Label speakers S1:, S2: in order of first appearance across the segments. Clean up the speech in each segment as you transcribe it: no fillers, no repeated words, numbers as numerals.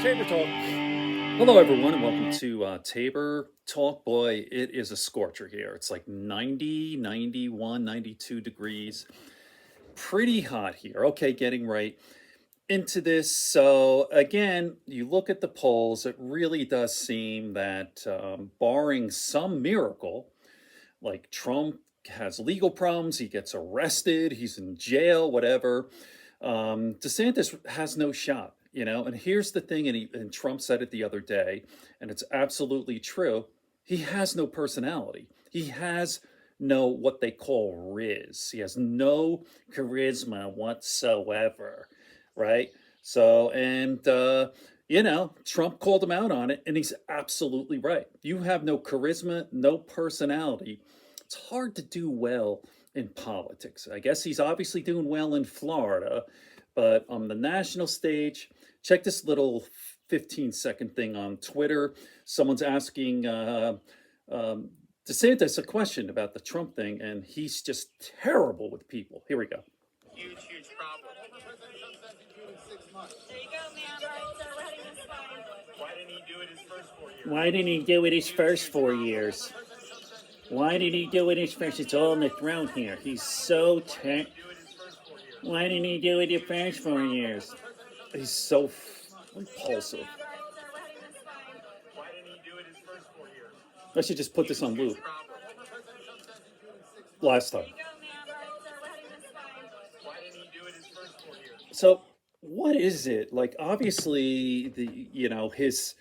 S1: Tabor Talk. Hello, everyone, and welcome to Tabor Talk. Boy, it is a scorcher here. It's like 90, 91, 92 degrees. Pretty hot here. Okay, getting right into this. So, again, you look at the polls, it really does seem that, barring some miracle, like Trump has legal problems, he gets arrested, he's in jail, whatever. DeSantis has no shot, you know. And here's the thing, and Trump said it the other day, and it's absolutely true. He has no personality. He has no what they call riz. He has no charisma whatsoever, right? So, and you know, Trump called him out on it, and he's absolutely right. You have no charisma, no personality. It's hard to do well in politics. I guess he's obviously doing well in Florida, but on the national stage, check this little 15-second thing on Twitter. Someone's asking DeSantis a question about the Trump thing, and he's just terrible with people. Here we go.
S2: Huge problem.
S3: There you go, man. Right, so we're heading this way.
S2: Why didn't he do it his first 4 years?
S1: Why didn't he do it his first 4 years? Why did he do it his first? It's all in the throne here. He's so Why didn't he do it his first 4 years? He's so repulsive.
S2: Why didn't he do it his first 4 years?
S1: I should just put this on loop. Last time.
S3: There you go, man. Right, so we're heading this way.
S2: Why didn't he do it his first 4 years?
S1: So what is it? Like, obviously, his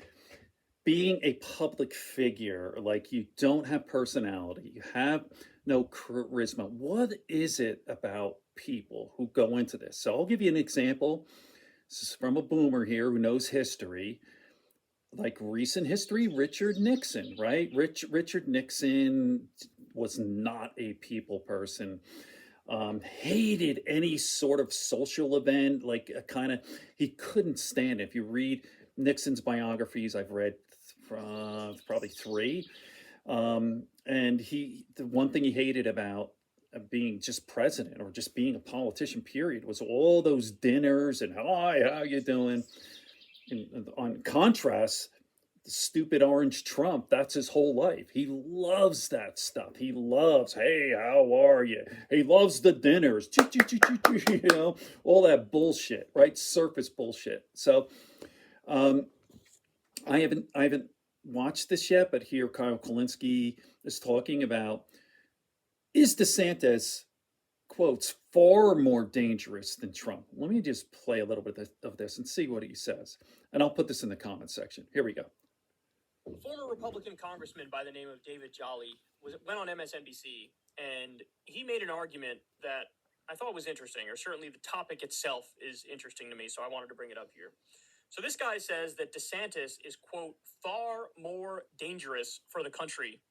S1: being a public figure, like, you don't have personality, you have no charisma. What is it about people who go into this? So I'll give you an example. This is from a boomer here who knows history, like recent history. Richard Nixon, right? Richard Nixon was not a people person. Hated any sort of social event, like a kind of, he couldn't stand it. If you read Nixon's biographies, I've read probably 3, and the one thing he hated about being just president or just being a politician, period, was all those dinners and hi, how you doing? And on contrast, the stupid orange Trump, that's his whole life. He loves that stuff. He loves, hey, how are you? He loves the dinners, you know, all that bullshit, right? Surface bullshit. So I haven't watched this yet, but here Kyle Kulinski is talking about, is DeSantis, quotes, far more dangerous than Trump? Let me just play a little bit of this and see what he says. And I'll put this in the comment section. Here we go.
S2: Former Republican congressman by the name of David Jolly went on MSNBC, and he made an argument that I thought was interesting, or certainly the topic itself is interesting to me, so I wanted to bring it up here. So this guy says that DeSantis is, quote, far more dangerous for the country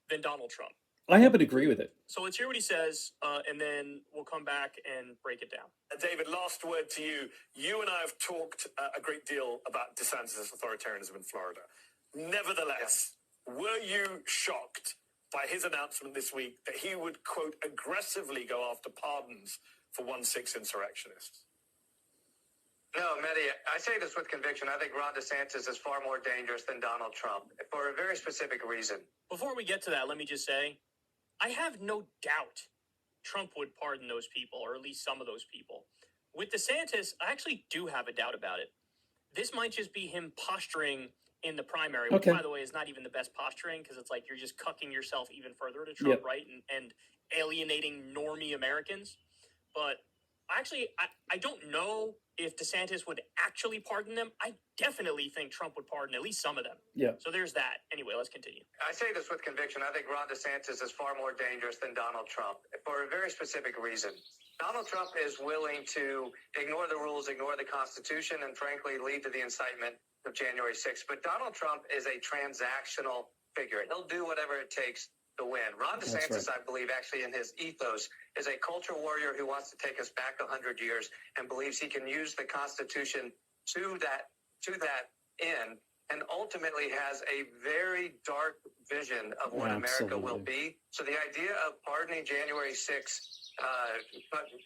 S2: than Donald Trump.
S1: I happen to agree with it.
S2: So let's hear what he says, and then we'll come back and break it down.
S4: David, last word to you. You and I have talked a great deal about DeSantis' authoritarianism in Florida. Nevertheless, were you shocked by his announcement this week that he would, quote, aggressively go after pardons for 1-6 insurrectionists?
S5: No, Mehdi, I say this with conviction. I think Ron DeSantis is far more dangerous than Donald Trump for a very specific reason.
S2: Before we get to that, let me just say, I have no doubt Trump would pardon those people, or at least some of those people. With DeSantis, I actually do have a doubt about it. This might just be him posturing in the primary, which, by the way, is not even the best posturing, because it's like you're just cucking yourself even further to Trump, right? And alienating normie Americans. But actually, I don't know if DeSantis would actually pardon them. I definitely think Trump would pardon at least some of them.
S1: Yeah.
S2: So there's that. Anyway, let's continue.
S5: I say this with conviction. I think Ron DeSantis is far more dangerous than Donald Trump for a very specific reason. Donald Trump is willing to ignore the rules, ignore the Constitution, and frankly lead to the incitement of January 6th. But Donald Trump is a transactional figure. He'll do whatever it takes to win. Ron DeSantis, I believe, actually in his ethos, is a culture warrior who wants to take us back 100 years and believes he can use the Constitution to that end and ultimately has a very dark vision of what America will
S1: Absolutely.
S5: be. So the idea of pardoning January 6th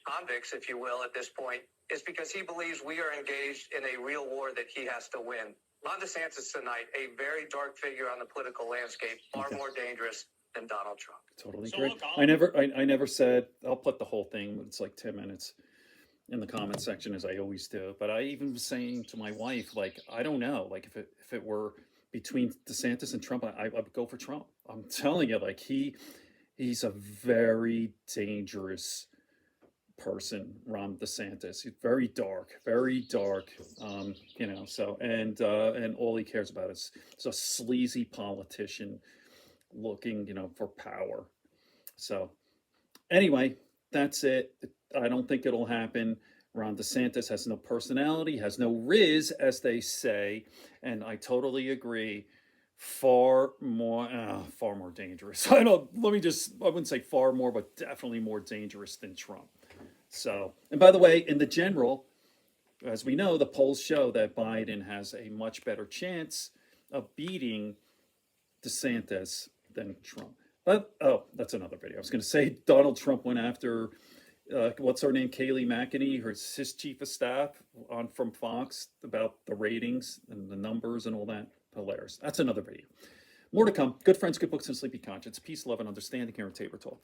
S5: convicts, if you will, at this point, is because he believes we are engaged in a real war that he has to win. Ron DeSantis tonight, a very dark figure on the political landscape, far
S1: Okay.
S5: more dangerous than Donald Trump.
S1: Totally
S2: So
S1: agree.
S2: look,
S1: I never said, I'll put the whole thing, it's like 10 minutes in the comment section as I always do. But I even was saying to my wife, like, I don't know, like if it were between DeSantis and Trump, I would go for Trump. I'm telling you, like he's a very dangerous person, Ron DeSantis. He's very dark, very dark. You know, so and all he cares about is a sleazy politician looking, you know, for power. So anyway, that's it. I don't think it'll happen. Ron DeSantis has no personality, has no riz, as they say, and I totally agree. Far more dangerous. I don't. Let me just. I wouldn't say far more, but definitely more dangerous than Trump. So, and by the way, in the general, as we know, the polls show that Biden has a much better chance of beating DeSantis than Trump. But oh, that's another video. I was going to say Donald Trump went after what's her name, Kayleigh McEnany, his chief of staff on from Fox about the ratings and the numbers and all that. Hilarious. That's another video. More to come. Good friends, good books, and sleepy conscience. Peace, love, and understanding here in Tabor Talk.